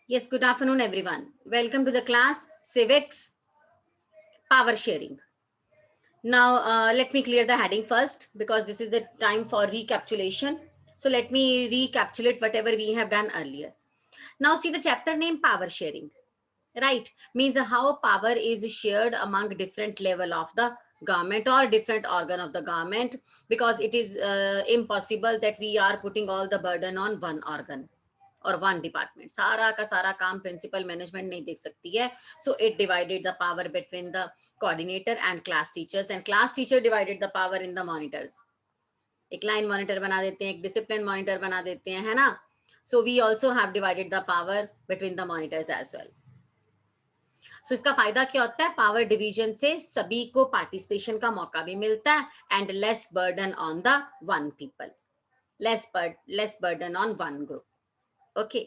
Yes, good afternoon, everyone. Welcome to the class Civics Power Sharing. Now, let me clear the heading first because this is the time for recapitulation. So, let me recapitulate whatever we have done earlier. Now, see the chapter name Power Sharing, right? Means how power is shared among different level of the government or different organ of the government, because it is impossible that we are putting all the burden on one organ और one department, सारा का सारा काम principal management नहीं देख सकती है. So it divided the power between the coordinator and class teachers, and class teacher divided the power in the monitors. एक लाइन मॉनिटर बना देते हैं, एक डिसिप्लिन मॉनिटर बना देते हैं, है ना. So we also have divided the power between the monitors as well. So इसका फायदा क्या होता है? पावर डिवीजन से सभी को पार्टिसिपेशन का मौका भी मिलता है and less burden on the one people, less burden on one group. Okay,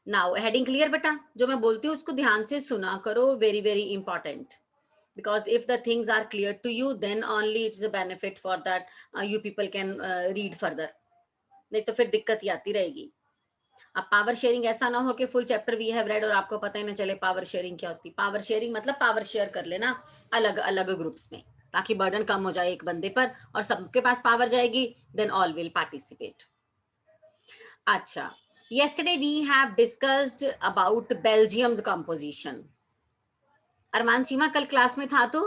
now heading clear बेटा? जो मैं बोलती हूँ उसको ध्यान से सुना करो, very very important, because if the things are clear to you then only it's a benefit for that you people can read further. नहीं तो फिर दिक्कत ही आती रहेगी. अब पावर शेयरिंग ऐसा ना हो कि full chapter we have read और आपको पता ही ना चले पावर शेयरिंग क्या होती. पावर शेयरिंग मतलब पावर शेयर कर लेना अलग अलग ग्रुप्स में, ताकि बर्डन कम हो जाए एक बंदे पर और सबके पास पावर जाएगी, देन ऑल विल पार्टिसिपेट. अच्छा, yesterday we have discussed about Belgium's composition. Arman Cheema कल क्लास में था? तो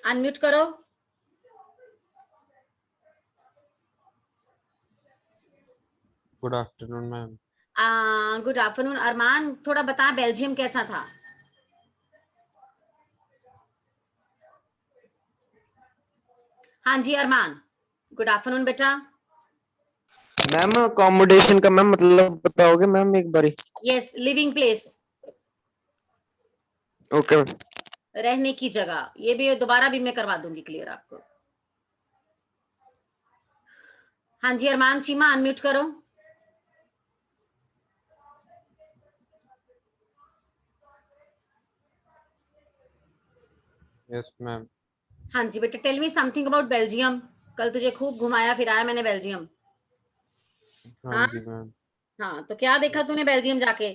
अनम्यूट करो. Good afternoon ma'am. Good afternoon. Arman थोड़ा बता बेल्जियम कैसा था? हाँ जी अरमान, गुड आफ्टरनून बेटा. मैम अकोमोडेशन का मैम मतलब बताओगे मैम एक बारी? Yes, living place. Okay ma'am. रहने की जगह, ये भी दोबारा भी मैं करवा दूंगी क्लियर आपको. हाँ जी अरमान चीमा अनम्यूट करो. Yes ma'am. हाँ जी बेटा, tell me something about Belgium. कल तुझे खूब घुमाया फिराया मैंने बेल्जियम. हाँ जी मैम. हाँ, तो क्या देखा तूने बेल्जियम जाके?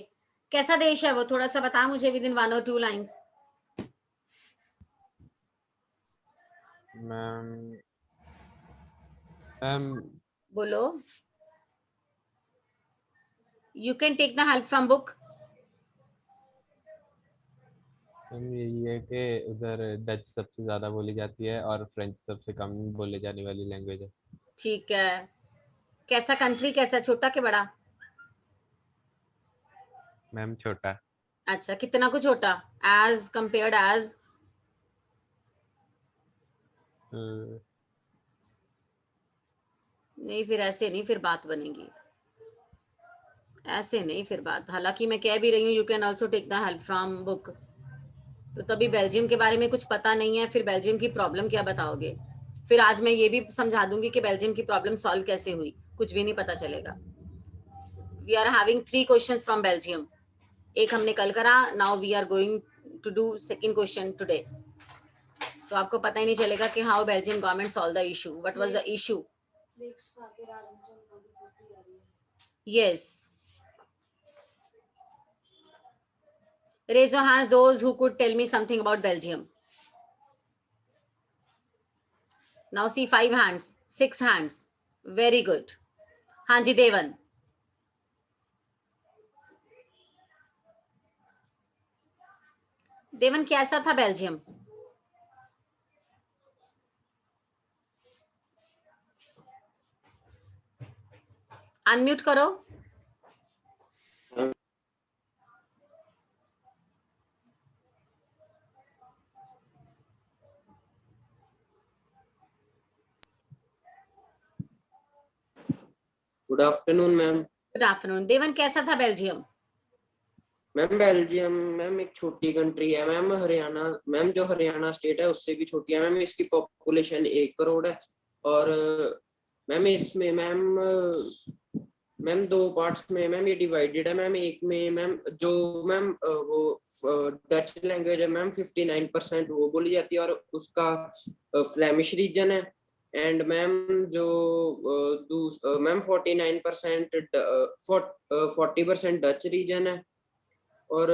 कैसा देश है वो? थोड़ा सा बता मुझे within 1 or 2 lines. Ma'am बोलो. You can take the help from book. यही है कि उधर डच सबसे ज्यादा बोली जाती है और फ्रेंच सबसे कम बोले जाने वाली लैंग्वेज है. ठीक है. कैसा कंट्री, कैसा, छोटा के बड़ा? मैम छोटा. अच्छा, कितना कुछ छोटा? As compared as? नहीं, फिर ऐसे नहीं फिर बात बनेगी, ऐसे नहीं फिर बात. हालांकि मैं कह भी रही हूँ you can also take the help from book. तो तभी बेल्जियम के बारे में कुछ पता नहीं है, फिर बेल्जियम की प्रॉब्लम क्या बताओगे? फिर आज मैं ये भी समझा दूंगी कि बेल्जियम की प्रॉब्लम सॉल्व कैसे हुई, कुछ भी नहीं पता चलेगा. We are having 3 questions from Belgium. एक हमने कल करा, now we are going to do second question today. तो आपको पता ही नहीं चलेगा कि how Belgium government solve the issue, what was the issue. Yes, raise your hands those who could tell me something about Belgium. Now see 5 hands, 6 hands. Very good. हाँ जी देवन. देवन कैसा था बेल्जियम? अनम्यूट करो. Good afternoon ma'am. Good afternoon. Devan कैसा था Belgium? Ma'am Belgium ma'am एक छोटी country है ma'am. Haryana ma'am, जो हरियाणा स्टेट है उससे भी छोटी है मैम. इसकी पॉपुलेशन 1 करोड़ है और मैम इसमें मैम मैम 2 पार्ट्स में मैम ये डिवाइडेड है मैम। एक में मैम जो मैम वो डच लैंग्वेज है मैम 59% वो बोली जाती है और उसका फ्लेमिश रीजन है। एंड मैम जो मैम 49% 40% डच रीजन है और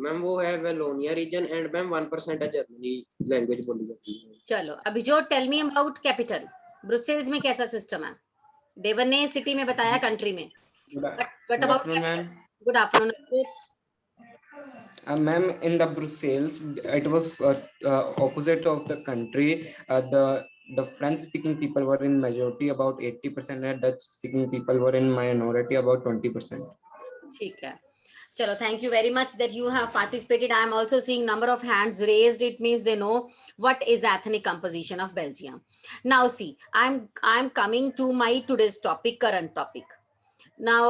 मैम वो है वेलोनिया रीजन। एंड मैम 1% है जर्मनी लैंग्वेज बोली जाती है। चलो अभी जो tell me about capital, Brussels में कैसा सिस्टम है? देवन ने सिटी में बताया, कंट्री में, but about capital. Good afternoon. Ma'am, in the Brussels, it was opposite of the country. The French-speaking people were in majority, about 80%, and Dutch-speaking people were in minority, about 20%. ठीक है, चलो, thank you very much that you have participated. I am also seeing number of hands raised. It means they know what is the ethnic composition of Belgium. Now see, I'm coming to my today's topic, current topic. Now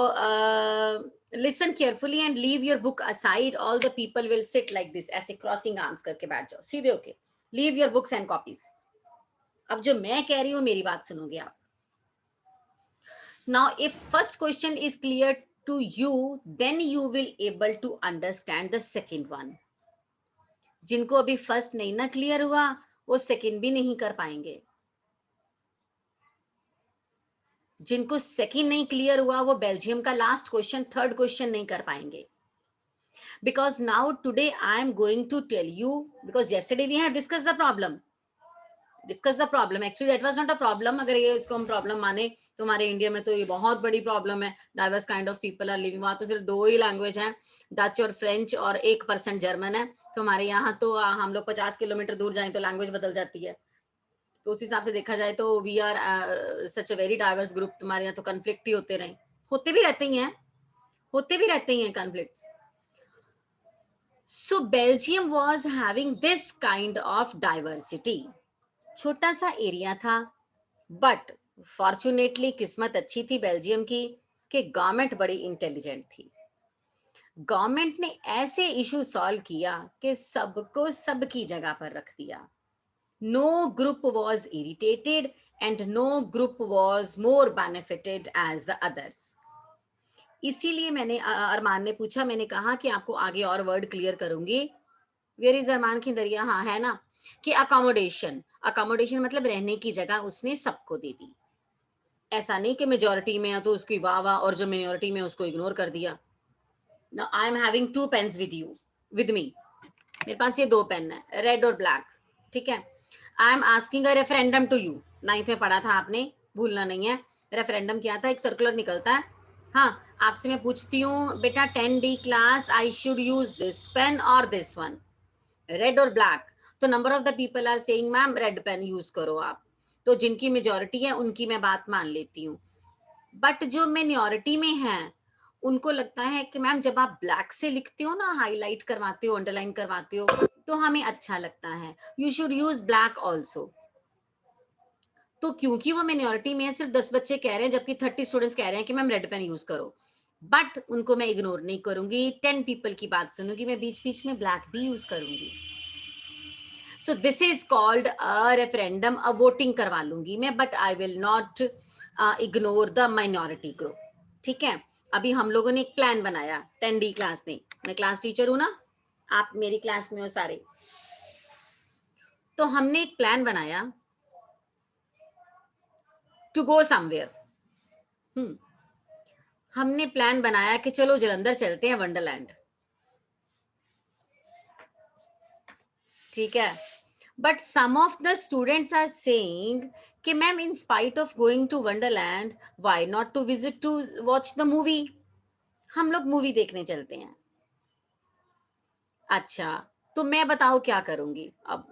listen carefully and leave your book aside. All the people will sit like this, ऐसे crossing arms करके बैठ जाओ सीधे होके. Leave your books and copies. अब जो मैं कह रही हूँ मेरी बात सुनोगे आप. Now if first question is clear to you, then you will able to understand the second one. जिनको अभी फर्स्ट नहीं ना क्लियर हुआ वो सेकंड भी नहीं कर पाएंगे. जिनको सेकंड नहीं क्लियर हुआ वो बेल्जियम का लास्ट क्वेश्चन, थर्ड क्वेश्चन नहीं कर पाएंगे. Because now today I am going to tell you, because yesterday we had discussed the problem. Actually that was not a problem. अगर ये इसको हम प्रॉब्लम माने तो हमारे इंडिया में तो ये बहुत बड़ी प्रॉब्लम है. Diverse kind of people are living. वहां तो सिर्फ 2 ही लैंग्वेज हैं, डच और फ्रेंच, और 1% जर्मन है. तो हमारे यहाँ तो हम लोग 50 किलोमीटर दूर जाएं तो लैंग्वेज बदल जाती है. तो उस हिसाब से देखा जाए तो we are such a very diverse group. तुम्हारे यहाँ तो कन्फ्लिक्ट ही होते रहे, होते भी रहते ही हैं conflicts. So Belgium was having this kind of diversity. छोटा सा एरिया था, बट फॉर्चुनेटली किस्मत अच्छी थी बेल्जियम की कि गवर्नमेंट बड़ी इंटेलिजेंट थी. गवर्नमेंट ने ऐसे इशू सॉल्व किया कि सबको सबकी जगह पर रख दिया. No group was irritated and no group was more benefited as the others. इसीलिए मैंने अरमान ने पूछा, मैंने कहा कि आपको आगे और वर्ड क्लियर करूंगी. वेयर इज अरमान खिंदरिया? हाँ है ना, कि अकोमोडेशन मतलब रहने की जगह उसने सबको दे दी. ऐसा नहीं कि मेजॉरिटी में है तो उसकी वाह वाह और जो मिनॉरिटी में उसको इग्नोर कर दिया. Now I am having 2 pens with me. मेरे पास ये 2 पेन है, रेड और ब्लैक. ठीक है, I am asking a referendum to you. 9th में पढ़ा था आपने, भूलना नहीं है. रेफरेंडम क्या था? एक सर्कुलर निकलता है. हाँ, आपसे मैं पूछती हूँ बेटा 10D class, I should use this pen और दिस वन, रेड और ब्लैक. तो number of the people are saying ma'am red pen use करो आप. तो जिनकी मेजॉरिटी है उनकी मैं बात मान लेती हूँ, बट जो मिनॉरिटी में है उनको लगता है कि मैम जब आप ब्लैक से लिखते हो ना, हाईलाइट करवाते हो, अंडरलाइन करवाते हो, तो हमें अच्छा लगता है, you should use black also. तो क्योंकि वो मिनॉरिटी में है, सिर्फ 10 बच्चे कह रहे हैं जबकि 30 स्टूडेंट्स कह रहे हैं कि मैम रेड पेन यूज करो, बट उनको मैं इग्नोर नहीं करूंगी. 10 पीपल की बात सुनूंगी, मैं बीच बीच में ब्लैक भी यूज करूंगी. So this is called a referendum. A voting करवा लूंगी मैं, but I will not ignore the minority group. ठीक है, अभी हम लोगों ने एक प्लान बनाया 10D क्लास में. मैं क्लास टीचर हूं ना, आप मेरी क्लास में हो सारे. तो हमने एक प्लान बनाया टू गो समवेयर. हमने प्लान बनाया कि चलो जलंधर चलते हैं, वंडरलैंड. ठीक है, but some of the students are saying कि ma'am in spite of going to Wonderland, why not to visit to watch the movie. हम लोग मूवी देखने चलते हैं. अच्छा, तो मैं बताओ क्या करूंगी. अब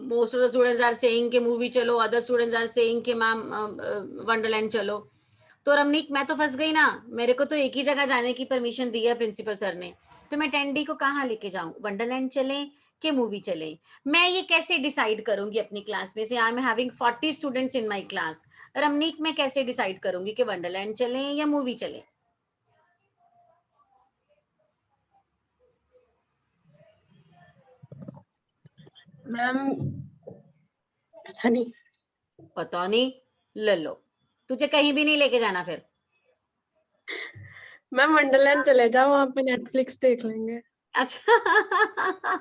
most of the students are saying कि मूवी चलो, अदर स्टूडेंट्स आर सेइंग कि मैम वंडरलैंड चलो. तो रमनीक मैं तो फंस गई ना, मेरे को तो एक ही जगह जाने की परमिशन दी है प्रिंसिपल सर ने. तो मैं 10D को कहाँ लेके जाऊं? वंडरलैंड चलें कि मूवी चलें? मैं ये कैसे डिसाइड करूंगी अपनी क्लास में से? आई am having 40 students in my class. Ramnik मैं कैसे डिसाइड करूंगी कि वंडरलैंड चलें या मूवी चलें? मैम पता नहीं. पता नहीं, ले लो, तुझे कहीं भी नहीं लेके जाना फिर. मैम वंडरलैंड चले जाओ, वहां पे नेटफ्लिक्स देख लेंगे। अच्छा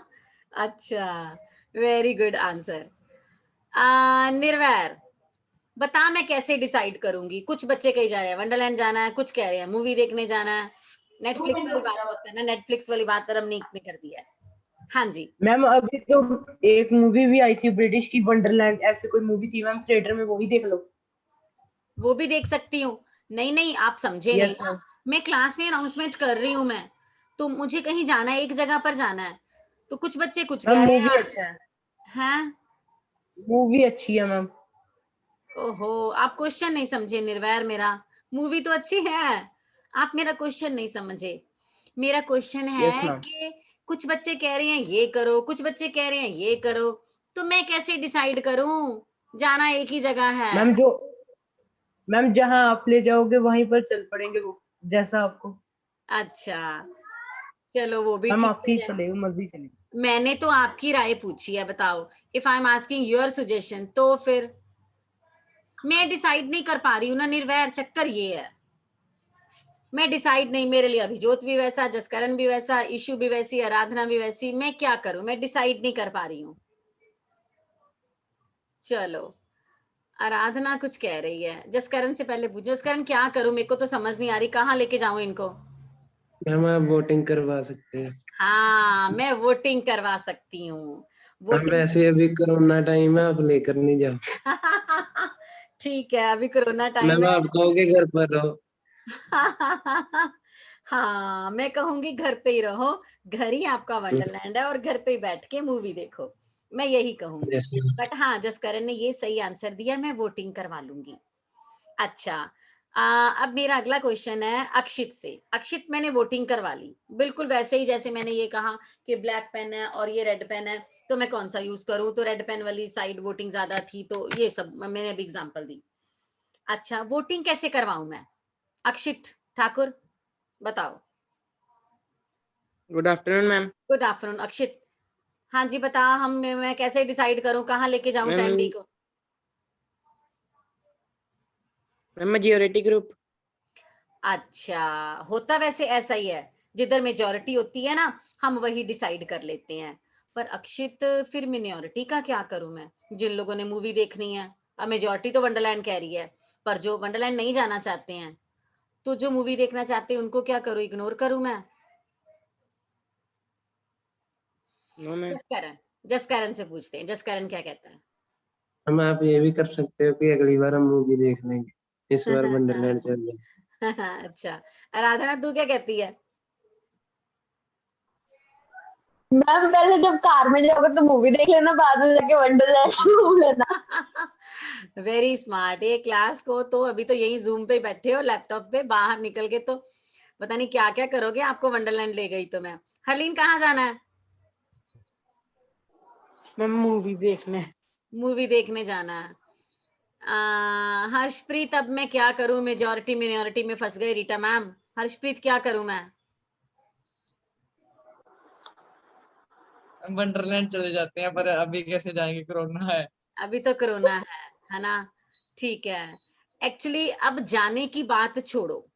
अच्छा, वेरी गुड आंसर। निर्वैर बता, मैं कैसे डिसाइड करूंगी? कुछ बच्चे कही जा रहे हैं वंडरलैंड जाना है, कुछ कह रहे हैं मूवी देखने जाना है। नेटफ्लिक्स वाली बात मत करना, नेटफ्लिक्स वाली बात पर हमने कर दिया है। हाँ जी, मैम अभी तो एक मूवी भी आई थी ब्रिटिश की, वंडरलैंड ऐसे कोई मूवी थी मैम थिएटर में, वो भी देख लो। वो भी देख सकती हूँ। नहीं नहीं, आप समझे नहीं यस ना। मैम। मैं क्लास में अनाउंसमेंट कर रही हूँ मैं, तो मुझे कहीं जाना है, एक जगह पर जाना है, तो कुछ बच्चे कुछ मैम कह रहे मूवी हैं। अच्छा है, हैं? मूवी अच्छी है मैम। ओहो, आप क्वेश्चन नहीं समझे निर्वैर मेरा। मूवी तो अच्छी है, आप मेरा क्वेश्चन नहीं समझे। मेरा क्वेश्चन यस है मैम। कि कुछ बच्चे कह रहे हैं ये करो, कुछ बच्चे कह रहे हैं ये करो, तो मैं कैसे डिसाइड करूं? जाना एक ही जगह है। मैम जहाँ आप ले जाओगे वहीं पर चल पड़ेंगे, वो जैसा आपको। अच्छा, चलो वो भी मैम ठीक आपकी है। चलेगी, मर्जी चलेगी। मैंने तो आपकी राय पूछी है, बताओ। If I am asking your suggestion, तो फिर मैं डिसाइड नहीं कर पा रही हूँ ना निर्वैर, चक्कर ये है। मैं डिसाइड नहीं, मेरे लिए अभिजोत भी वैसा, जसकरण भी वैसा, इशू भी वैसी, आराधना भी वैसी, मैं क्या करूं? मैं डिसाइड नहीं कर पा रही हूँ। चलो, आराधना कुछ कह रही है। जसकरण से पहले पूछो, जसकरण क्या करूं? मेरे को तो समझ नहीं आ रही, कहाँ लेके जाऊं इनको? मैम आप वोटिंग करवा सकते हैं। हाँ, मैं वोटिंग करवा सकती हूँ। मैम वोटिंग वैसे अभी कोरोना टाइम है, आप लेकर नहीं जाओ। ठीक है, अभी कोरोना टाइम मैम है। आप कहोगे घर पर रहो। हाँ, मैं कहूंगी घर पे ही रहो, घर ही आपका वंडरलैंड है, और घर पे ही बैठ के मूवी देखो, मैं यही कहूंगी। Yes, ma'am. बट हाँ, जसकरण ने ये सही आंसर दिया, मैं वोटिंग करवा लूंगी। अच्छा, अब मेरा अगला क्वेश्चन है अक्षित से। अक्षित, मैंने वोटिंग करवा ली, बिल्कुल वैसे ही जैसे मैंने ये कहा कि ब्लैक पेन है और ये रेड पेन है, तो मैं कौन सा यूज करूं? तो रेड पेन वाली साइड वोटिंग ज्यादा थी, तो ये सब मैंने अभी एग्जांपल दी। अच्छा, वोटिंग कैसे करवाऊं मैं? अक्षित ठाकुर, बताओ। Good afternoon ma'am. Good afternoon अक्षित। हाँ जी, बता, मैं कैसे डिसाइड करूं, कहाँ लेके जाऊं मैम टैंडी को? Ma'am majority group. अच्छा, होता वैसे ऐसा ही है, जिधर मेजोरिटी होती है ना, हम वही डिसाइड कर लेते हैं। पर अक्षित, फिर मिनोरिटी का क्या करूं मैं? जिन लोगों ने मूवी देखनी है, अब मेजोरिटी तो वंडरलैंड कह रही है, पर जो वंडरलैंड नहीं जाना चाहते हैं, तो जो मूवी देखना चाहते हैं उनको क्या करूं? इग्नोर करूं मैं? No ma'am. जसकरण, जसकरण से पूछते हैं, जसकरण क्या कहता है? हम आप ये भी कर सकते हो कि अगली बार हम मूवी देख लेंगे, इस बार वंडरलैंड चल जाए। अच्छा, आराधना तू क्या कहती है? मैम पहले जब कार में जाओगे तो मूवी देख लेना, बाद में जाके वंडरलैंड घूम लेना। Very smart. ये क्लास को तो अभी तो यही जूम पे बैठे हो, लैपटॉप पे, बाहर निकल के तो पता नहीं क्या क्या करोगे। आपको वंडरलैंड ले गई तो मैं। हरलीन, कहाँ जाना है? मैम मूवी देखने। मूवी देखने जाना है। हर्षप्रीत, अब मैं क्या करूं? मेजोरिटी मिनोरिटी में फंस गई रीटा मैम। हर्षप्रीत, क्या करूं मैं? वंडरलैंड चले जाते हैं, पर अभी कैसे जाएंगे, कोरोना है। अभी तो कोरोना है ना? ठीक है। एक्चुअली अब जाने की बात छोड़ो,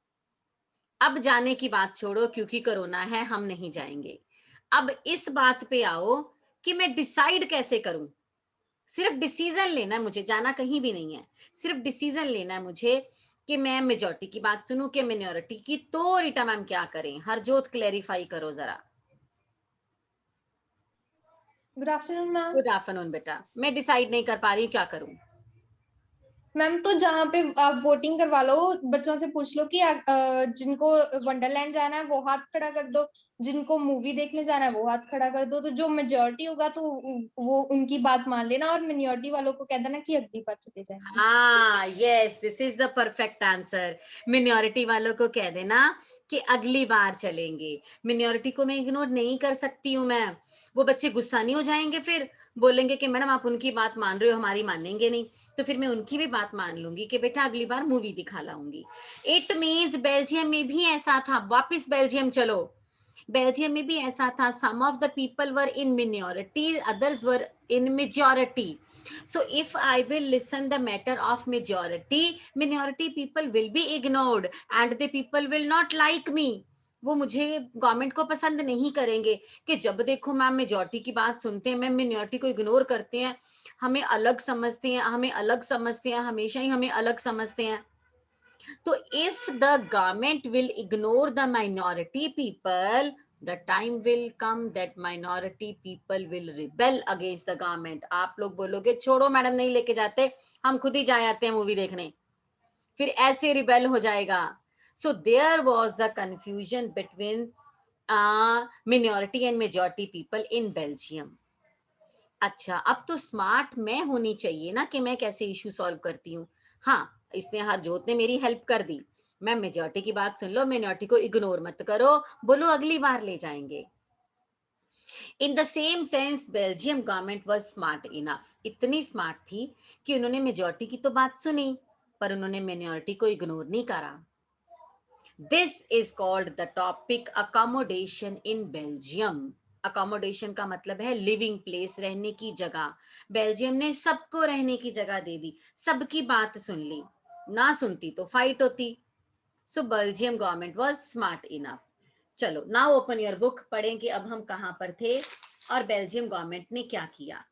अब जाने की बात छोड़ो, क्योंकि कोरोना है, हम नहीं जाएंगे। अब इस बात पे आओ कि मैं डिसाइड कैसे करूं। सिर्फ डिसीजन लेना है मुझे, जाना कहीं भी नहीं है। सिर्फ डिसीजन लेना है मुझे कि मैं मेजॉरिटी की बात सुनूं कि मिनोरिटी की। तो रीटा मैम क्या करें? हरजोत, क्लेरिफाई करो जरा। Good afternoon ma'am. Good afternoon बेटा। मैं डिसाइड नहीं कर पा रही हूँ, क्या करूं? मैम तो जहाँ पे आप वोटिंग करवा लो, बच्चों से पूछ लो कि जिनको वंडरलैंड जाना है वो हाथ खड़ा कर दो, जिनको मूवी देखने जाना है वो हाथ खड़ा कर दो। तो जो मेजोरिटी होगा तो वो उनकी बात मान लेना, और मिनोरिटी वालों को कह देना कि अगली बार चले जाएंगे। हाँ, yes, this is the perfect answer. Minority वालों को कह देना कि अगली बार चलेंगे। मिनोरिटी को मैं इग्नोर नहीं कर सकती हूँ मैं। वो बच्चे गुस्सा नहीं हो जाएंगे, फिर बोलेंगे कि मैडम आप उनकी बात मान रहे हो, हमारी मानेंगे नहीं। तो फिर मैं उनकी भी बात मान लूंगी कि बेटा अगली बार मूवी दिखा लाऊंगी। इट मीन्स बेल्जियम में भी ऐसा था, वापिस बेल्जियम चलो। बेल्जियम में भी ऐसा था, some of the people were in minority, others were in majority. So if I will listen the matter of majority, minority people will be ignored and the people will not like me. वो मुझे government को पसंद नहीं करेंगे कि जब देखो ma'am majority की बात सुनते हैं, मैम मिनॉरिटी को इग्नोर करते हैं, हमें अलग समझते हैं, हमें अलग समझते हैं, हमेशा ही हमें अलग समझते हैं. तो if the government will ignore the minority people, the time will come that minority people will rebel against the government. आप लोग बोलोगे छोड़ो मैडम नहीं लेके जाते, हम खुद ही जा आते हैं मूवी देखने, फिर ऐसे रिबेल हो जाएगा. So there was the confusion between minority and majority people in Belgium. अच्छा, अब तो स्मार्ट मैं होनी चाहिए ना कि मैं कैसे इशू सॉल्व करती हूँ. हाँ, इसने हरजोत ने मेरी हेल्प कर दी. मैं मेजॉरिटी की बात सुन लो, मिनॉरिटी को इग्नोर मत करो, बोलो अगली बार ले जाएंगे. In the same sense Belgium government was smart enough, इतनी स्मार्ट थी कि उन्होंने मेजॉरिटी की तो बात सुनी पर उन्होंने मिनॉरिटी को इग्नोर नहीं करा. This is called the topic accommodation in Belgium. Accommodation का मतलब है लिविंग प्लेस, रहने की जगह. बेल्जियम ने सबको रहने की जगह दे दी, सबकी बात सुन ली, ना सुनती तो फाइट होती. So Belgium government was smart enough. चलो नाउ ओपन योर बुक, पढ़ें कि अब हम कहां पर थे और बेल्जियम गवर्नमेंट ने क्या किया.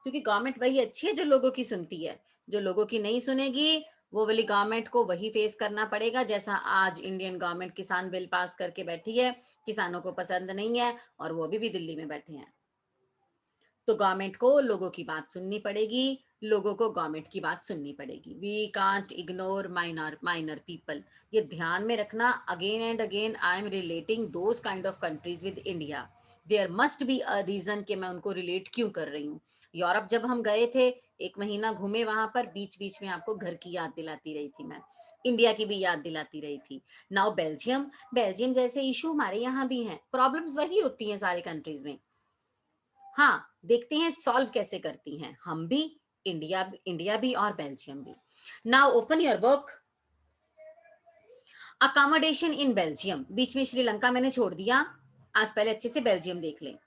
क्योंकि गवर्नमेंट वही अच्छी है जो लोगों की सुनती है, जो लोगों की नहीं सुनेगी वो वाली गवर्नमेंट को वही फेस करना पड़ेगा. जैसा आज इंडियन गवर्नमेंट किसान बिल पास करके बैठी है, किसानों को पसंद नहीं है और वो भी दिल्ली में बैठे हैं. तो गवर्नमेंट को लोगों की बात सुननी पड़ेगी, लोगों को गवर्नमेंट की बात सुननी पड़ेगी. We can't ignore minor people. ये ध्यान में रखना. Again and again I am relating those kind of countries with India. There must be a reason कि मैं उनको रिलेट क्यों कर रही हूँ. यूरोप जब हम गए थे, 1 महीना घूमे वहां पर, बीच बीच में आपको घर की याद दिलाती रही थी मैं, इंडिया की भी याद दिलाती रही थी. नाउ बेल्जियम जैसे इशू हमारे यहाँ भी हैं, प्रॉब्लम्स वही होती हैं सारे कंट्रीज में. हाँ, देखते हैं सॉल्व कैसे करती हैं हम भी, इंडिया भी और बेल्जियम भी. Now open your book. Accommodation in Belgium. बीच में श्रीलंका मैंने छोड़ दिया, आज पहले अच्छे से बेल्जियम देख लें.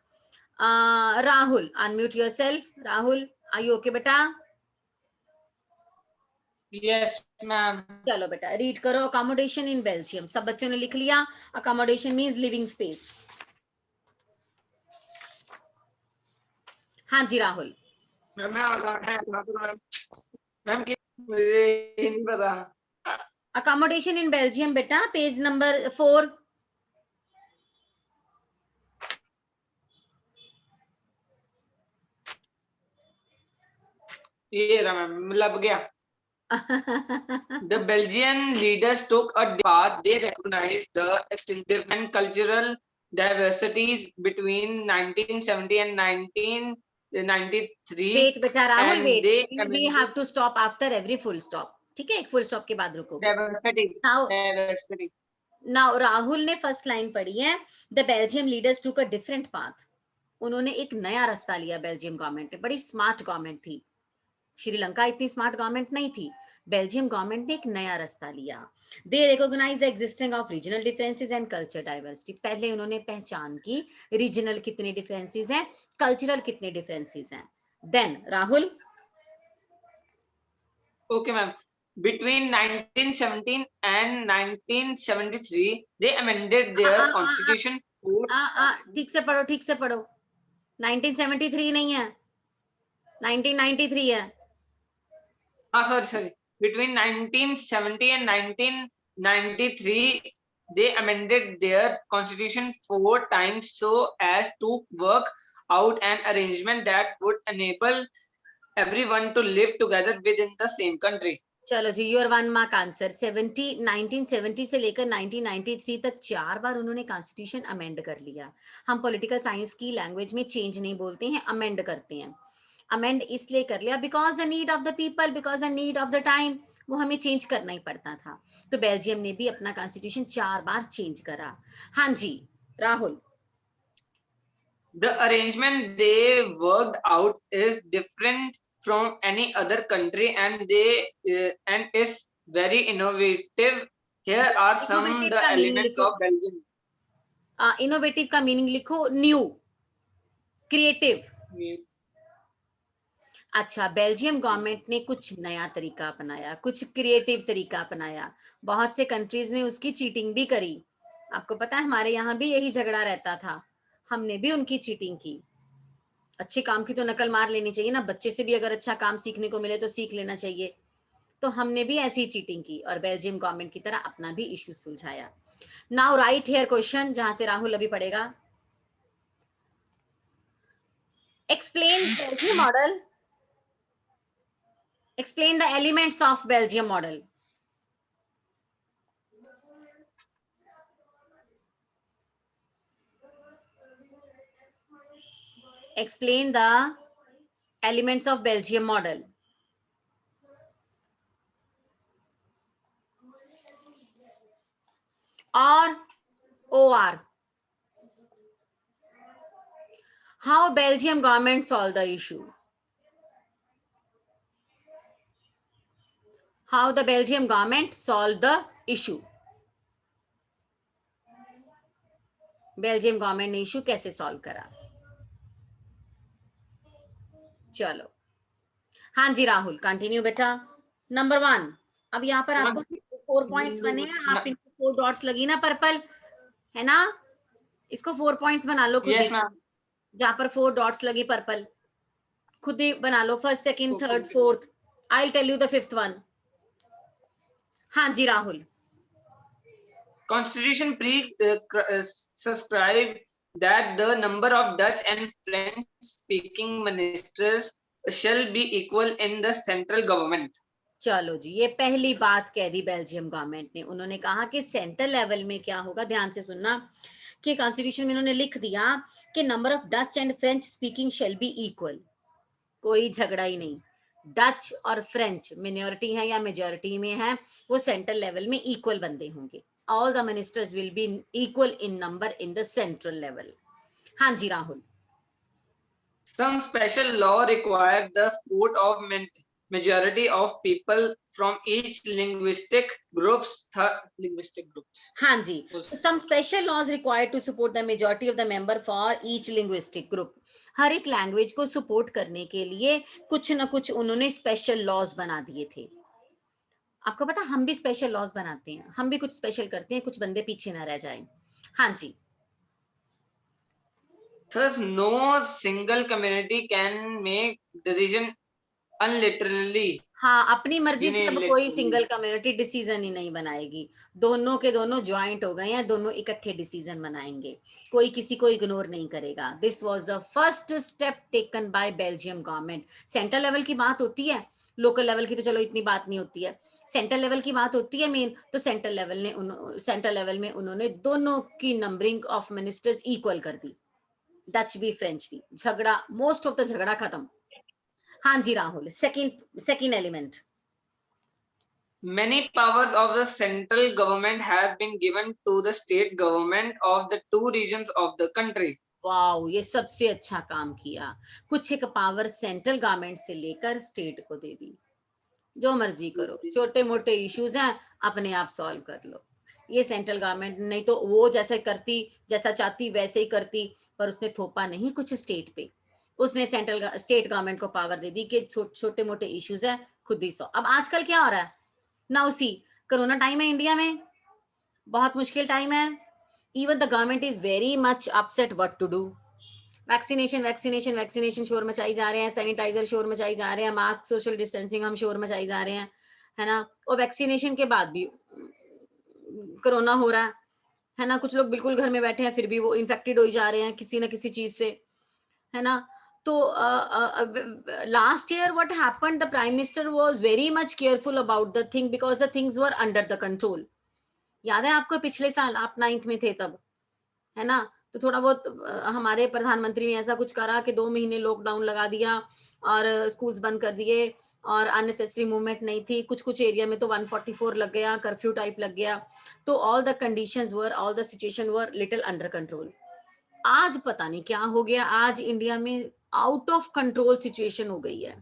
Rahul, unmute yourself. Rahul, are you okay बेटा? Yes ma'am. चलो बेटा रीड करो. Accommodation in Belgium. सब बच्चों ने लिख लिया? Accommodation means living space. हाँ जी राहुल. मैम मुझे नहीं पता. अकोमोडेशन इन बेल्जियम बेटा, पेज नंबर 4. ये रहा मैम, लग गया. The Belgian leaders took a path. They recognized the extensive and cultural diversities between 1970 and 1993. Wait बेटा Rahul, and wait. they We have to stop after every full stop. ठीक है, एक full stop के बाद रुको. diversity. Now राहुल ने first line पढ़ी है. The Belgium leaders took a different path. उन्होंने एक नया रास्ता लिया. बेल्जियम गवर्नमेंट ने बड़ी स्मार्ट गवर्नमेंट थी. श्रीलंका इतनी स्मार्ट गवर्नमेंट नहीं थी. बेल्जियम गवर्नमेंट ने एक नया रास्ता लिया. They recognise the existing of regional differences and culture diversity. पहले उन्होंने पहचान की रीजनल कितने डिफरेंसेस हैं, कल्चरल कितने डिफरेंसेस हैं. Then Rahul. Okay ma'am. Between 1917 and 1973, they amended their constitution. ठीक से पढ़ो, ठीक से पढ़ो. 1973 नहीं है, 1993 है. Sorry. Between 1970 and 1993, they amended their constitution 4 times so as to work out an arrangement that would enable everyone to live together within the same country. चलो जी, योर 1 मार्क आंसर. 1970 से लेकर 1993 तक 4 बार उन्होंने कॉन्स्टिट्यूशन अमेंड कर लिया. हम political science की language में चेंज नहीं बोलते हैं, अमेंड करते हैं. अमेंड इसलिए कर लिया because the need of the people, because the need of the time. वो हमें चेंज करना ही पड़ता था. तो बेल्जियम ने भी अपना कॉन्स्टिट्यूशन 4 बार चेंज करा. हाँ जी Rahul. The arrangement they worked out is different from any other country and is very innovative. Here are some of the elements of Belgium. Innovative का मीनिंग लिखो न्यू, क्रिएटिव। अच्छा, बेल्जियम गवर्नमेंट ने कुछ नया तरीका अपनाया, कुछ क्रिएटिव तरीका अपनाया। बहुत से कंट्रीज ने उसकी चीटिंग भी करी। आपको पता है हमारे यहाँ भी यही झगड़ा रहता था, हमने भी उनकी चीटिंग की। अच्छे काम की तो नकल मार लेनी चाहिए ना, बच्चे से भी अगर अच्छा काम सीखने को मिले तो सीख लेना चाहिए। तो हमने भी ऐसी चीटिंग की और बेल्जियम गवर्नमेंट की तरह अपना भी इशू सुलझाया। नाउ राइट हियर क्वेश्चन, जहां से राहुल अभी पढ़ेगा। Explain Belgium model, explain the elements of Belgium model. Explain the elements of Belgium model. Or OR. How Belgium government solved the issue? How the Belgium government solved the issue? Belgium government ने issue कैसे solve करा? चलो, हाँ जी Rahul continue बेटा। Number 1, अब यहाँ पर आपको 4 पॉइंट्स बने हैं, आप इनको 4 डॉट्स लगी ना पर्पल, है ना? इसको 4 पॉइंट्स बना लो खुद। Yes ma'am. जहाँ पर 4 डॉट्स लगी पर्पल, खुद ही बना लो, first, second, third, fourth. I will tell you the 5th one. हाँ जी Rahul. Constitution prescribed that the number of Dutch and French speaking ministers shall be equal in the central government. चलो जी, ये पहली बात कह दी बेल्जियम गवर्नमेंट ने। उन्होंने कहा कि सेंट्रल लेवल में क्या होगा, ध्यान से सुनना, कि कॉन्स्टिट्यूशन में उन्होंने लिख दिया कि number of Dutch and French speaking shall be equal. कोई झगड़ा ही नहीं, डच और फ्रेंच मिनॉरिटी है या मेजॉरिटी में है, वो सेंट्रल लेवल में इक्वल बंदे होंगे। All the ministers will be equal in number in the central level. हाँ जी Rahul. Some special law required the support of majority of people from each linguistic groups. हाँ जी, some special laws required to support the majority of the member for each linguistic group. हर एक language को support करने के लिए कुछ ना कुछ उन्होंने स्पेशल लॉज बना दिए थे। आपको पता, हम भी स्पेशल लॉज बनाते हैं, हम भी कुछ स्पेशल करते हैं, कुछ बंदे पीछे ना रह जाएं। हाँ जी। Thus, no single community can make decision unilaterally. हाँ, अपनी मर्जी से अब कोई सिंगल कम्युनिटी डिसीजन ही नहीं बनाएगी। दोनों के दोनों ज्वाइंट हो गए हैं, दोनों इकट्ठे डिसीजन बनाएंगे, कोई किसी को इग्नोर नहीं करेगा। This was the first step taken by Belgium government. Central level की बात होती है, लोकल लेवल की तो चलो इतनी बात नहीं होती है, सेंट्रल लेवल की बात होती है मेन, तो सेंट्रल लेवल में उन्होंने दोनों की नंबरिंग ऑफ मिनिस्टर्स इक्वल कर दी, डच भी फ्रेंच भी। झगड़ा, मोस्ट ऑफ द झगड़ा खत्म। हाँ जी Rahul, second element. Many powers of the central government has been given to the state government of the 2 regions of the country. Wow, ये सबसे अच्छा काम किया। कुछ एक पावर सेंट्रल गवर्नमेंट से लेकर स्टेट को दे दी, जो मर्जी करो, छोटे मोटे इश्यूज हैं अपने आप सॉल्व कर लो। ये सेंट्रल गवर्नमेंट नहीं तो वो जैसे करती, जैसा चाहती वैसे ही करती, पर उसने थोपा नहीं कुछ स्टेट पे, उसने स्टेट गवर्नमेंट को पावर दे दी कि छोटे मोटे इश्यूज है खुद ही सॉल्व। अब आजकल क्या हो रहा है ना, उसी कोरोना टाइम है, इंडिया में बहुत मुश्किल टाइम है, even the government is very much upset what to do. Vaccination शोर मचाई जा रहे हैं, सैनिटाइजर शोर मचाई जा रहे हैं, मास्क, सोशल डिस्टेंसिंग हम शोर मचाई जा रहे हैं, है ना। और वैक्सीनेशन के बाद भी कोरोना हो रहा है ना, कुछ लोग बिल्कुल घर में बैठे हैं फिर भी वो इन्फेक्टेड हो जा रहे हैं किसी ना किसी चीज से, है ना। तो last year what happened, the prime minister was very much careful about the thing because the things were under the control. याद है आपको, पिछले साल आप 9th में थे तब, है ना, तो थोड़ा बहुत हमारे प्रधानमंत्री ने ऐसा कुछ करा कि 2 महीने लॉकडाउन लगा दिया और स्कूल्स बंद कर दिए और अननेसेसरी मूवमेंट नहीं थी। कुछ एरिया में तो 144 लग गया, कर्फ्यू टाइप लग गया, तो all the conditions were, all the situation were little under control. आज पता नहीं क्या हो गया, आज इंडिया में आउट ऑफ कंट्रोल सिचुएशन हो गई है।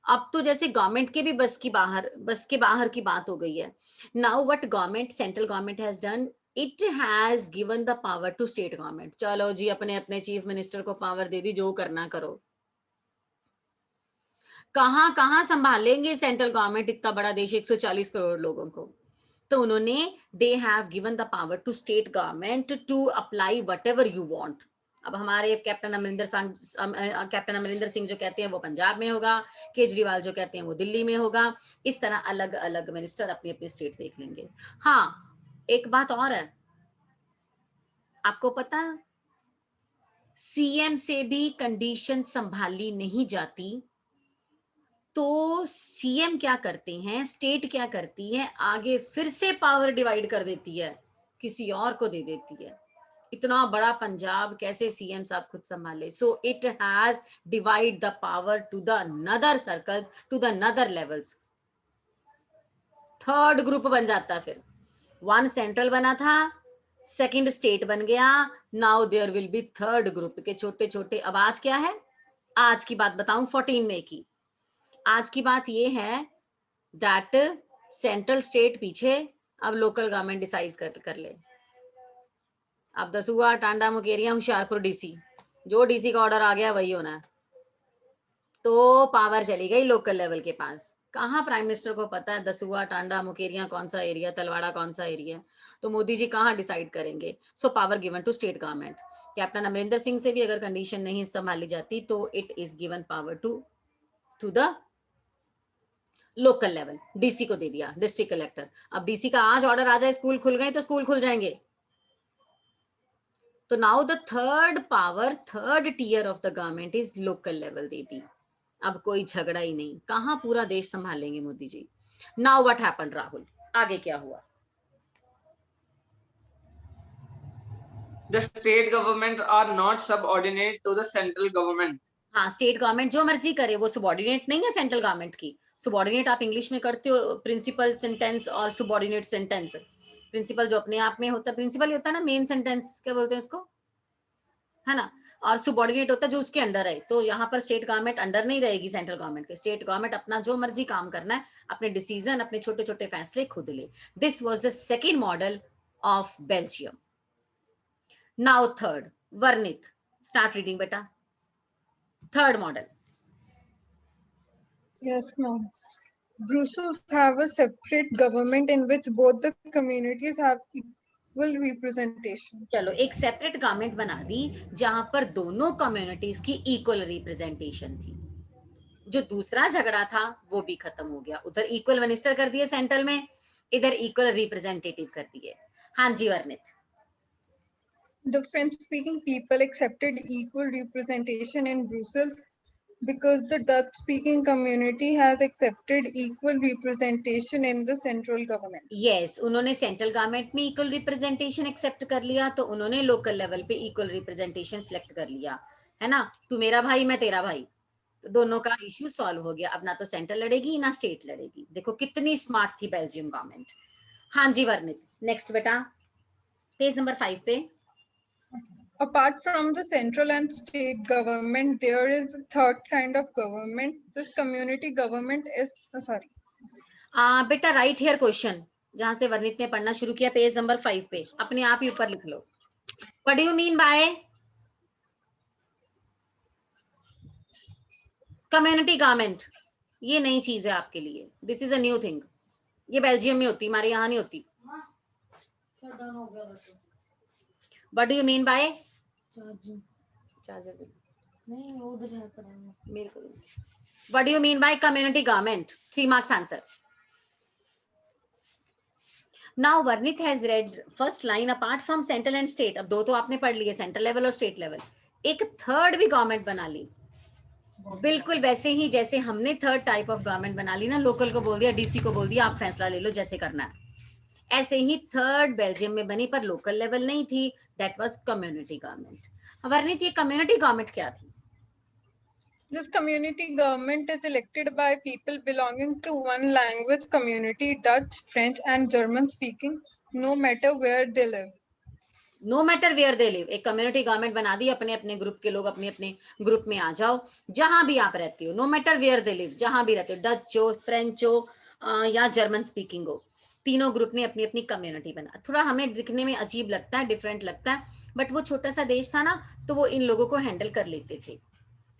अब तो जैसे गवर्नमेंट के भी बस के बाहर की बात हो गई है। Now what government, central government has done, it has given the power to state government. चलो जी, अपने अपने चीफ मिनिस्टर को पावर दे दी, जो करना करो। कहां कहां संभालेंगे सेंट्रल गवर्नमेंट इतना बड़ा देश, 140 करोड़ लोगों को। तो उन्होंने they have given the power to state government to apply whatever you want. अब हमारे कैप्टन अमरिंदर सिंह जो कहते हैं वो पंजाब में होगा, केजरीवाल जो कहते हैं वो दिल्ली में होगा। इस तरह अलग अलग मिनिस्टर अपनी अपनी स्टेट देख लेंगे। हाँ, एक बात और है, आपको पता, सीएम से भी कंडीशन संभाली नहीं जाती, तो सीएम क्या करते हैं, स्टेट क्या करती है, आगे फिर से पावर डिवाइड कर देती है, किसी और को दे देती है। इतना बड़ा पंजाब कैसे सीएम साहब खुद संभाले? So it has divide the power to the other circles, to the other levels. Third group बन जाता है फिर। वन सेंट्रल बना था, सेकंड स्टेट बन गया, now there will be third group के छोटे छोटे। अब आज क्या है, आज की बात बताऊं 14 मई की। आज की बात ये है दैट सेंट्रल स्टेट पीछे, अब लोकल गवर्नमेंट डिसाइड कर ले। अब दसूहा, टांडा, मुकेरिया, होशियारपुर डीसी, जो डीसी का ऑर्डर आ गया वही होना है। तो पावर चली गई लोकल लेवल के पास। कहाँ प्राइम मिनिस्टर को पता है दसूहा, टांडा, मुकेरिया कौन सा एरिया, तलवाड़ा कौन सा एरिया? तो मोदी जी कहाँ डिसाइड करेंगे? So power given to state government. Captain Amarinder Singh से भी अगर कंडीशन नहीं संभाली जाती तो it is given power to the local level. DC को दे दिया, डिस्ट्रिक्ट कलेक्टर। अब डीसी का आज ऑर्डर आ जाए स्कूल खुल गए तो स्कूल खुल जाएंगे। तो now the third power, third tier of the government is local level दे दी। अब कोई झगड़ा ही नहीं, कहां पूरा देश संभालेंगे Modi ji. Now what happened Rahul, आगे क्या हुआ? The state governments are not subordinate to the central government. हाँ, स्टेट गवर्नमेंट जो मर्जी करे, वो सबऑर्डिनेट नहीं है सेंट्रल गवर्नमेंट की। सबऑर्डिनेट आप इंग्लिश में करते हो प्रिंसिपल सेंटेंस और सबऑर्डिनेट सेंटेंस। प्रिंसिपल जो अपने आप में होता है, प्रिंसिपल ही होता है ना, मेन सेंटेंस क्या बोलते हैं उसको, है ना। और सबऑर्डिनेट होता है जो उसके अंडर है। तो यहाँ पर स्टेट गवर्नमेंट अंडर नहीं रहेगी सेंट्रल गवर्नमेंट के। स्टेट गवर्नमेंट अपना जो मर्जी काम करना है, अपने डिसीजन, अपने छोटे छोटे फैसले खुद ले। This was the second model of Belgium. Now third, वर्णित, स्टार्ट रीडिंग बेटा। Third model. Yes, ma'am. Brussels have a separate government in which both the communities have equal representation. चलो, एक सेपरेट गवर्नमेंट बना दी जहां पर दोनों कम्युनिटीज की equal representation थी। जो दूसरा झगड़ा था वो भी खत्म हो गया। उधर इक्वल मिनिस्टर कर दिए सेंट्रल में, इधर इक्वल रिप्रेजेंटेटिव कर दिए। हाँ जी वर्णित। The French-speaking people accepted equal representation in Brussels because the Dutch-speaking community has accepted equal representation in the central government. Yes, उन्होंने सेंट्रल गवर्नमेंट में इक्वल रिप्रेजेंटेशन एक्सेप्ट कर लिया, तो उन्होंने लोकल लेवल पे इक्वल रिप्रेजेंटेशन सिलेक्ट कर लिया, है ना। तू मेरा भाई, मैं तेरा भाई, तो दोनों का इश्यू सॉल्व हो गया। अब ना तो सेंट्रल लड़ेगी ना स्टेट लड़ेगी। देखो कितनी स्मार्ट थी बेल्जियम गवर्नमेंट। हाँ जी वर्णित, नेक्स्ट बेटा, पेज नंबर 5 पे। Apart from the central and state government, there is a third kind of government. This community government is बेटा राइट हियर क्वेश्चन, जहां से वर्णित ने पढ़ना शुरू किया, पेज नंबर 5 पे अपने आप ही ऊपर लिख लो। What do you mean by community government? ये नई चीज है आपके लिए, this is a new thing. ये बेल्जियम में होती, हमारे यहाँ नहीं होती। What do you mean by charger नहीं, वो उधर है पड़ा है मेरे को। What do you mean by community government? 3 marks answer. Now Varnit has read first line, apart from central and state. अब दो तो आपने पढ़ लिए, सेंट्रल लेवल और स्टेट लेवल। एक थर्ड भी गवर्नमेंट बना ली, बिल्कुल वैसे ही जैसे हमने थर्ड टाइप ऑफ गवर्नमेंट बना ली ना। लोकल को बोल दिया, डीसी को बोल दिया आप फैसला ले लो जैसे करना है। ऐसे ही थर्ड बेल्जियम में बनी, पर लोकल लेवल नहीं थी, दैट वाज कम्युनिटी गवर्नमेंट। वर्णित, ये कम्युनिटी गवर्नमेंट क्या थी? This community government is elected by people belonging to one language community, Dutch, French and German speaking, no matter where they live. No matter where they live, एक community government बना दी, अपने अपने group के लोग अपने अपने ग्रुप में आ जाओ, जहां भी आप रहते हो। No matter where they live, जहां भी रहते हो, डच हो, फ्रेंच हो या जर्मन स्पीकिंग हो, तीनों ग्रुप ने अपनी अपनी कम्युनिटी बना। थोड़ा हमें दिखने में अजीब लगता है, डिफरेंट लगता है, बट वो छोटा सा देश था ना, तो वो इन लोगों को हैंडल कर लेते थे।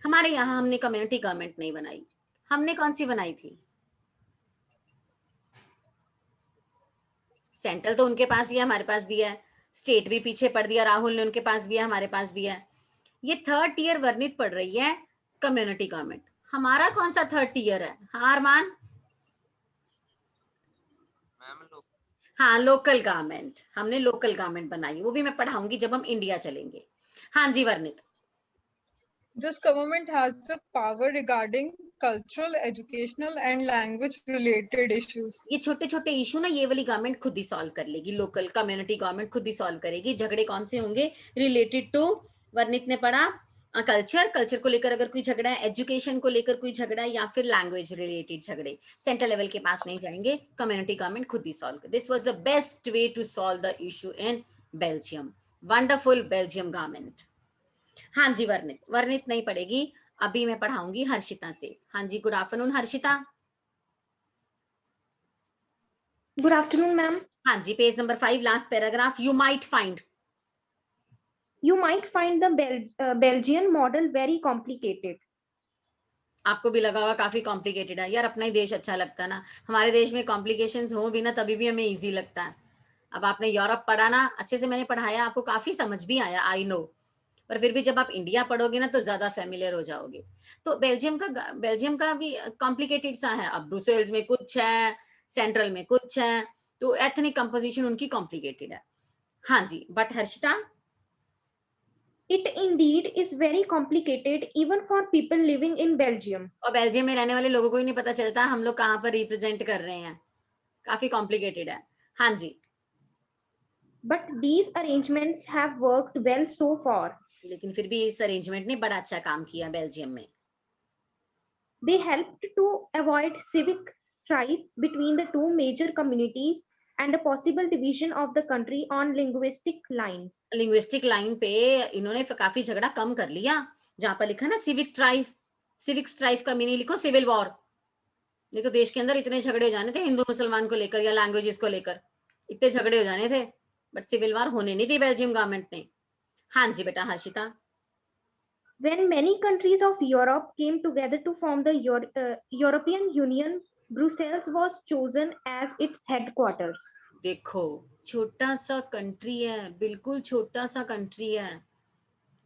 हमारे यहाँ हमने कम्युनिटी गवर्नमेंट नहीं बनाई, हमने कौन सी बनाई थी? सेंट्रल तो उनके पास ही है, हमारे पास भी है, स्टेट भी पीछे पड़ दिया राहुल ने, उनके पास भी है, हमारे पास भी है। ये थर्ड टीयर वर्णित पड़ रही है कम्युनिटी गवर्नमेंट, हमारा कौन सा थर्ड टीयर है? हार मान? हाँ, लोकल गवर्नमेंट, हमने लोकल गवर्नमेंट बनाई, वो भी मैं पढ़ाऊंगी जब हम इंडिया चलेंगे। हाँ जी वर्णित। This government has the power regarding cultural, educational, and language-related issues. ये छोटे छोटे इशू ना ये वाली गवर्नमेंट खुद ही सॉल्व कर लेगी, लोकल कम्युनिटी गवर्नमेंट खुद ही सॉल्व करेगी। झगड़े कौन से होंगे? रिलेटेड टू, वर्णित ने पढ़ा, कल्चर को लेकर अगर कोई झगड़ा है, एजुकेशन को लेकर कोई झगड़ा है, या फिर लैंग्वेज रिलेटेड झगड़े, सेंट्रल लेवल के पास नहीं जाएंगे, कम्युनिटी गवर्नमेंट खुद ही सॉल्व कर। This was the best way to solve the issue in Belgium. Wonderful Belgium government. हाँ जी वर्णित, वर्णित नहीं पढ़ेगी, अभी मैं पढ़ाऊंगी हर्षिता से। हाँ जी, good afternoon Harshita. Good afternoon ma'am. हाँ जी, page number 5 last paragraph. You might find the Belgian model very complicated. आपको भी लगा होगा काफी कॉम्प्लिकेटेड है। यार अपना ही देश अच्छा लगता है ना, हमारे देश में कॉम्प्लिकेशंस हो भी ना तभी भी हमें इजी लगता है। अब आपने यूरोप पढ़ा ना, अच्छे से मैंने पढ़ाया, आपको काफी समझ भी आया, आई नो, पर फिर भी जब आप इंडिया पढ़ोगे ना तो ज्यादा फेमिलियर हो जाओगे। तो बेल्जियम का भी कॉम्प्लिकेटेड सा है। अब ब्रुसेल्स में कुछ है, सेंट्रल में कुछ है, तो एथनिक कंपोजिशन उनकी कॉम्प्लिकेटेड है। हाँ जी, but Harshita, It indeed is very complicated even for people living in Belgium. और बेल्जियम में रहने वाले लोगों को ही नहीं पता चलता हम लोग कहाँ पर रिप्रेजेंट कर रहे हैं, काफी कॉम्प्लिकेटेड है। हाँ जी, But these arrangements have worked well so far. लेकिन फिर भी इस अरेंजमेंट ने बड़ा अच्छा काम किया बेल्जियम में। They helped to avoid civic strife between the two major communities and a possible division of the country on linguistic lines. Linguistic line पे इन्होंने काफी झगड़ा कम कर लिया। जहां पर लिखा ना सिविक स्ट्राइफ का मीनिंग लिखो सिविल वॉर। नहीं तो देश के अंदर इतने झगड़े हो जाने थे हिंदू मुसलमान को लेकर या लैंग्वेजेस को लेकर, इतने झगड़े हो जाने थे, बट सिविल वॉर होने नहीं दी बेल्जियम गवर्नमेंट ने। हाँ जी बेटा Harshita. When many countries of Europe came together to form the European Union, Brussels was chosen as its headquarters. देखो छोटा सा कंट्री है, बिल्कुल छोटा सा कंट्री है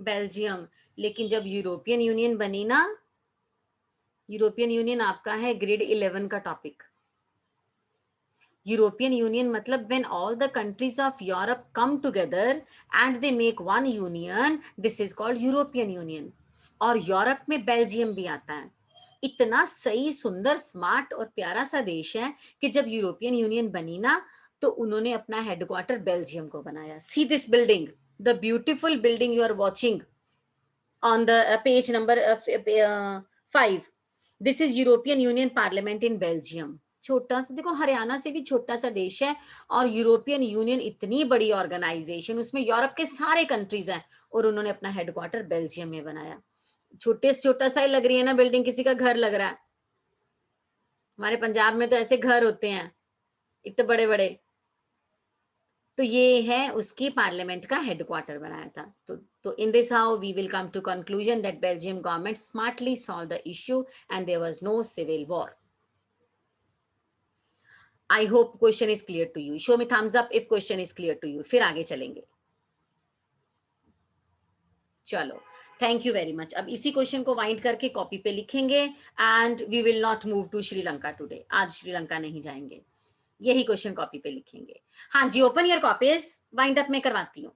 बेल्जियम, लेकिन जब यूरोपियन यूनियन बनी ना, यूरोपियन यूनियन आपका है ग्रेड 11 का टॉपिक। यूरोपियन यूनियन मतलब when all the countries of Europe come together and they make one union, this is called European union. और यूरोप में बेल्जियम भी आता है। इतना सही, सुंदर, स्मार्ट और प्यारा सा देश है कि जब यूरोपियन यूनियन बनी ना तो उन्होंने अपना हेडक्वार्टर बेल्जियम को बनाया। See this building, the beautiful building you are watching on the page number 5, this is European Union Parliament in Belgium। छोटा सा, देखो हरियाणा से भी छोटा सा देश है और यूरोपियन यूनियन इतनी बड़ी ऑर्गेनाइजेशन, उसमें यूरोप के सारे कंट्रीज हैं और उन्होंने अपना हेडक्वार्टर बेल्जियम में बनाया। छोटे से छोटा सा ही लग रही है ना बिल्डिंग, किसी का घर लग रहा है। हमारे पंजाब में तो ऐसे घर होते हैं इतने बड़े बड़े, तो ये है उसकी पार्लियामेंट का हेडक्वार्टर बनाया था। तो in this how we will come to conclusion that Belgium government smartly solve the issue and there was no civil war. I hope question is clear to you. Show me thumbs up if question is clear to you, फिर आगे चलेंगे। चलो, thank you very much. अब इसी question को wind करके copy पे लिखेंगे and we will not move to Sri Lanka today. आज श्रीलंका नहीं जाएंगे, यही क्वेश्चन कॉपी पे लिखेंगे। हाँ जी, open your copies, wind up में करवाती हूँ।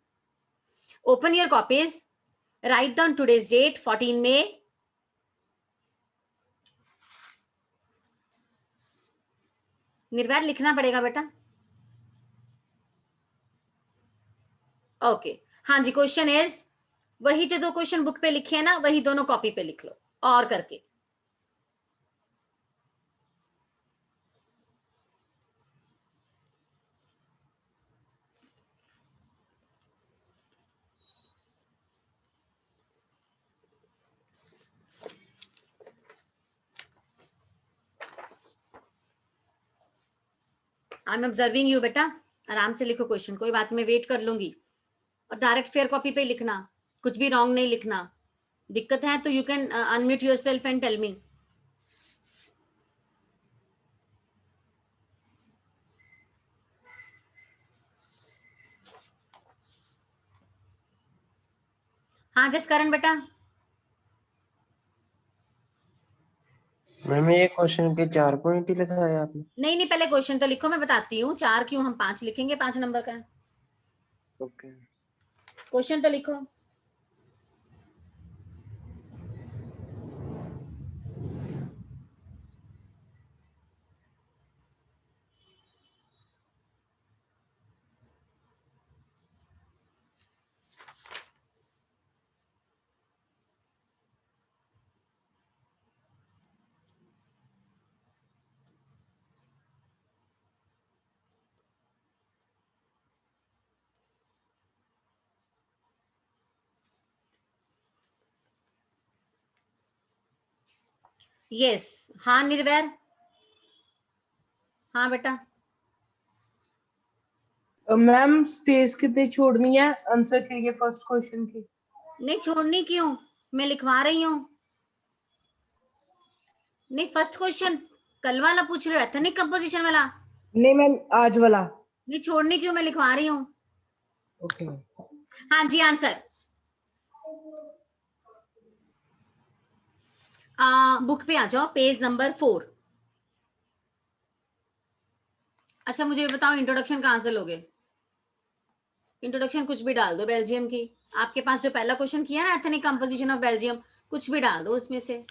Open your copies, write down today's date 14 मई। निर्वैर लिखना पड़ेगा बेटा। ओके, हाँ जी, क्वेश्चन इज वही जो दो क्वेश्चन बुक पे लिखे हैं ना, वही दोनों कॉपी पे लिख लो और करके। आई एम ऑब्जर्विंग यू बेटा, आराम से लिखो क्वेश्चन, कोई बात मैं वेट कर लूंगी, और डायरेक्ट फेयर कॉपी पे लिखना, कुछ भी रॉन्ग नहीं लिखना। दिक्कत है तो you can unmute yourself and tell me. हाँ जस करण बेटा। मैम ये क्वेश्चन के 4 पॉइंट ही लिखा है आपने? नहीं नहीं, पहले क्वेश्चन तो लिखो, मैं बताती हूँ। 4 क्यों, हम 5 लिखेंगे, 5 नंबर का। ओके। क्वेश्चन तो लिखो। यस, हाँ निर्वैर, हाँ बेटा। मैम स्पेस कितनी छोड़नी है आंसर के लिए फर्स्ट क्वेश्चन की? नहीं छोड़नी क्यों, मैं लिखवा रही हूँ। नहीं, फर्स्ट क्वेश्चन कल वाला पूछ रहे हो, एथनिक कंपोजिशन वाला? नहीं मैम, आज वाला। नहीं छोड़नी क्यों, मैं लिखवा रही हूँ। ओके। हाँ जी, आंसर बुक पे आ जाओ, पेज नंबर 4। अच्छा मुझे ये बताओ, इंट्रोडक्शन कहाँ से लोगे? इंट्रोडक्शन कुछ भी डाल दो बेल्जियम की। आपके पास जो पहला क्वेश्चन किया ना, एथनिक कंपोजिशन ऑफ बेल्जियम, कुछ भी डाल दो उसमें से,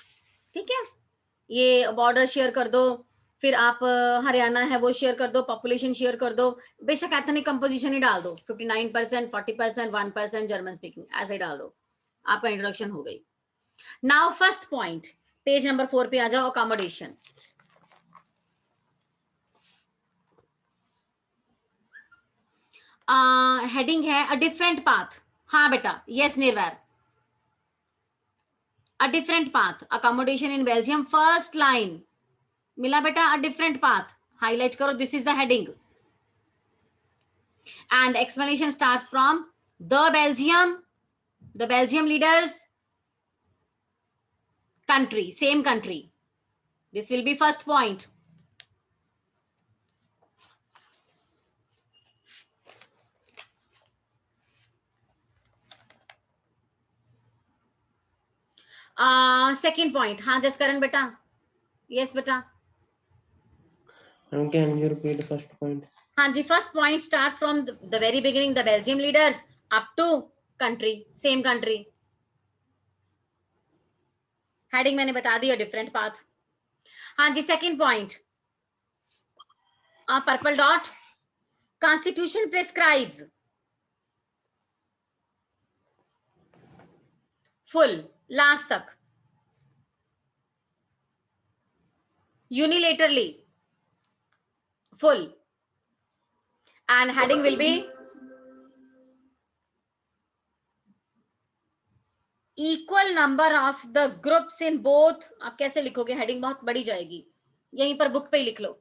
ठीक है। ये बॉर्डर शेयर कर दो, फिर आप हरियाणा है वो शेयर कर दो, पॉपुलेशन शेयर कर दो, बेशक एथनिक कंपोजिशन ही डाल दो, 59%, 40%, 1% जर्मन स्पीकिंग, ऐसे ही डाल दो, आपका इंट्रोडक्शन हो गई। Now first point, page number 4 पे आ जाओ, अकोमोडेशन। हेडिंग है अ डिफरेंट पाथ। हाँ बेटा, yes Nirvair, a different path, accommodation in Belgium, first line मिला बेटा, अ डिफरेंट पाथ, हाईलाइट करो, this is the heading, and explanation starts from the Belgium leaders country, same country. This will be first point. Second point, हाँ जसकरण बेटा, yes बेटा। Can you repeat first point? हाँ जी, first point starts from the very beginning, the Belgium leaders up to country, same country. Heading मैंने बता दिया, different path. हाँ जी, second point, purple dot, constitution prescribes, full last तक, unilaterally, full, and heading will be equal number of the groups in both। आप कैसे लिखोगे, heading बहुत बड़ी जाएगी, यहीं पर बुक पे ही लिख लो,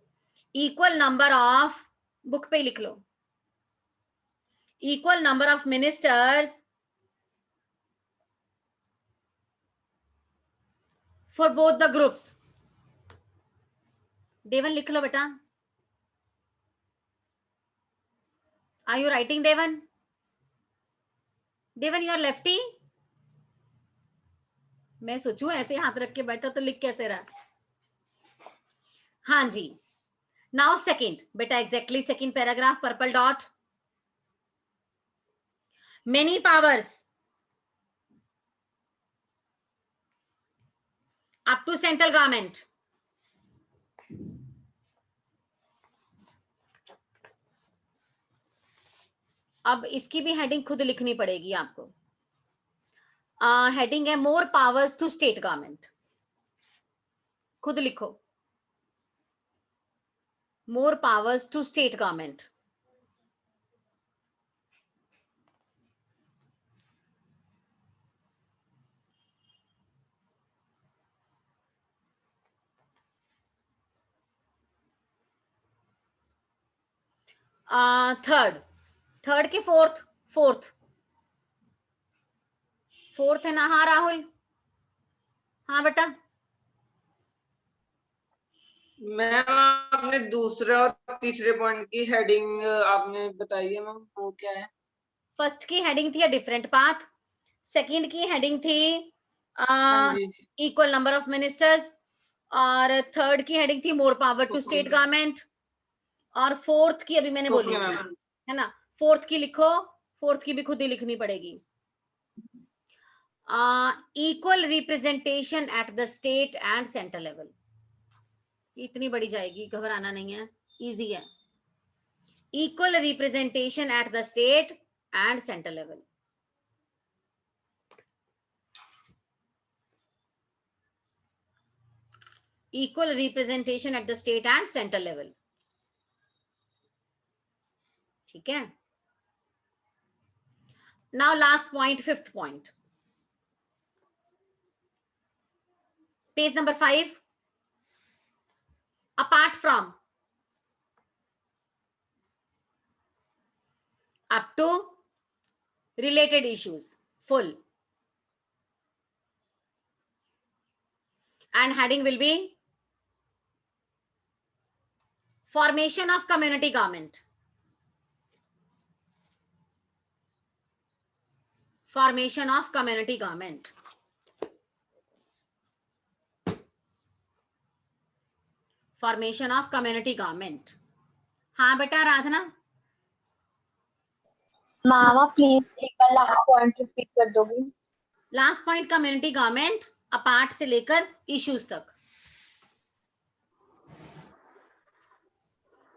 इक्वल नंबर ऑफ, बुक पे ही लिख लो, equal number of ministers for both the groups. Devan लिख लो बेटा, are you writing Devan? Devan you are lefty? मैं सोचूं ऐसे हाथ रख के बैठा तो लिख कैसे रहा। हाँ जी, नाउ सेकंड बेटा, exactly second paragraph, purple dot, many powers up to central government. अब इसकी भी हेडिंग खुद लिखनी पड़ेगी आपको। हेडिंग है more powers to state government, खुद लिखो, more powers to state government. Third के फोर्थ है ना? हाँ राहुल, हाँ बेटा। मैम आपने दूसरे और तीसरे पॉइंट की हेडिंग आपने बताई है मैम, वो क्या है? फर्स्ट की हेडिंग थी अ डिफरेंट पाथ, सेकंड की हेडिंग थी इक्वल नंबर ऑफ मिनिस्टर्स, और थर्ड की हेडिंग थी more power to state government, और फोर्थ की अभी मैंने बोली है ना। फोर्थ की लिखो, फोर्थ की भी खुद ही लिखनी पड़ेगी। Equal representation at the state and centre level. इतनी बड़ी जाएगी, घबराना नहीं है, इजी है। Equal representation at the state and centre level. Equal representation at the state and center level. ठीक है। Now last point, fifth point. Page number 5. Apart from, up to, related issues, full. And heading will be formation of community government. Formation of community government. Formation of community government. हाँ बेटा राधना। मामा please एक बार last point repeat कर दोगी? Last point community government, apart से लेकर issues तक।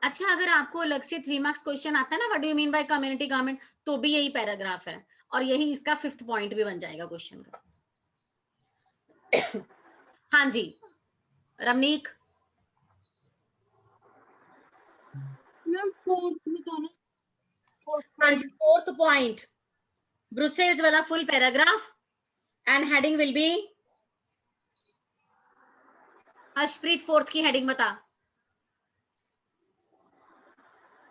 अच्छा, अगर आपको अलग से 3 मार्क्स क्वेश्चन आता है ना, what do you mean by community government, तो भी यही पैराग्राफ है और यही इसका 5th पॉइंट भी बन जाएगा क्वेश्चन का। हाँ जी रमनीक। मैम फोर्थ बताना। हाँ जी, 4th पॉइंट ब्रुसेल्स वाला full paragraph and heading will be, Harshpreet 4th की हेडिंग बता।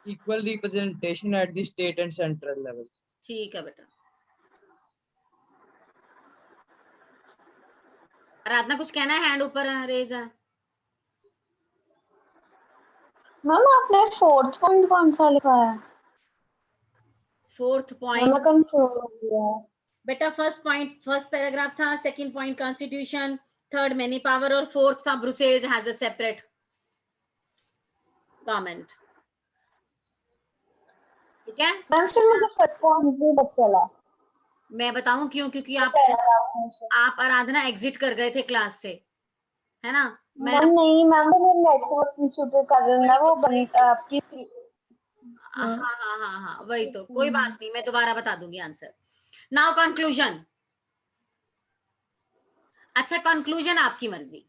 Equal representation at the state and central level. ठीक है बेटा। राधना कुछ कहना है? हैंड ऊपर रेज है। मैम आपने 4th पॉइंट कौन सा लिखा है? 4th मैं पॉइंट कंफ्यूज हो गया। बेटा, फर्स्ट पॉइंट फर्स्ट पैराग्राफ था, second point constitution, third many power और फोर्थ था Brussels has a separate government. ठीक है मैम फिर मुझे फर्स्ट पॉइंट भी बता चला। मैं बताऊं क्यों? क्योंकि आप आराधना एग्जिट कर गए थे क्लास से, है ना। मैम नहीं मैम, वो नेटवर्क इशू के कारण ना वो आपकी हाँ हाँ हाँ हाँ वही तो, कोई बात नहीं, मैं दोबारा बता दूंगी आंसर। Now conclusion. अच्छा कंक्लूजन आपकी मर्जी,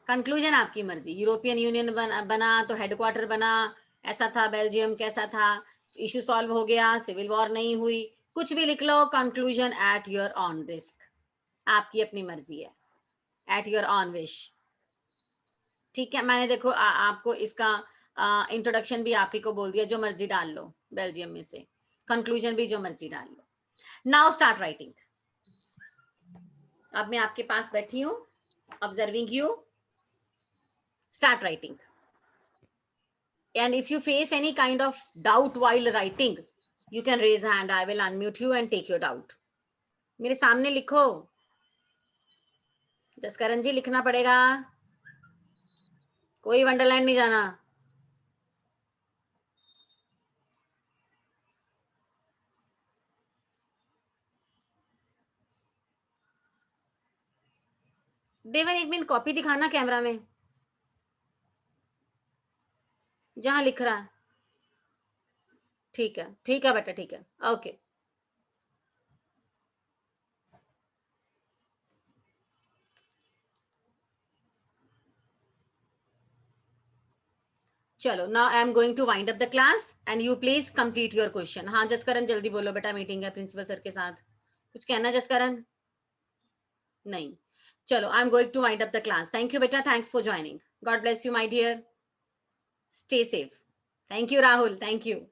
कंक्लूजन आपकी मर्जी। यूरोपियन यूनियन बना तो हेडक्वार्टर बना, ऐसा था, बेल्जियम कैसा था, इशू सॉल्व हो गया, सिविल वॉर नहीं हुई, कुछ भी लिख लो। Conclusion at your own risk, आपकी अपनी मर्जी है, एट योर ऑन विश। ठीक है, मैंने देखो आपको इसका इंट्रोडक्शन भी आप ही को बोल दिया, जो मर्जी डाल लो बेल्जियम में से, कंक्लूजन भी जो मर्जी डाल लो। Now start writing. अब मैं आपके पास बैठी हूँ, observing you, start writing. And if you face any kind of doubt while writing, you can raise a hand. I will unmute you and take your doubt. मेरे सामने लिखो। जसकरण जी लिखना पड़ेगा, कोई वंडरलैंड नहीं जाना। देवन एक मिनट कॉपी दिखाना कैमरा में, जहां लिख रहा है। ठीक है बेटा, ठीक है, ओके। चलो, now I am going to wind up the class and you please complete your question. हाँ जसकरण जल्दी बोलो बेटा, मीटिंग है प्रिंसिपल सर के साथ। कुछ कहना जसकरण? नहीं। चलो, I am going to wind up the class. Thank you बेटा, thanks for joining. God bless you my dear, stay safe. Thank you, Rahul. Thank you.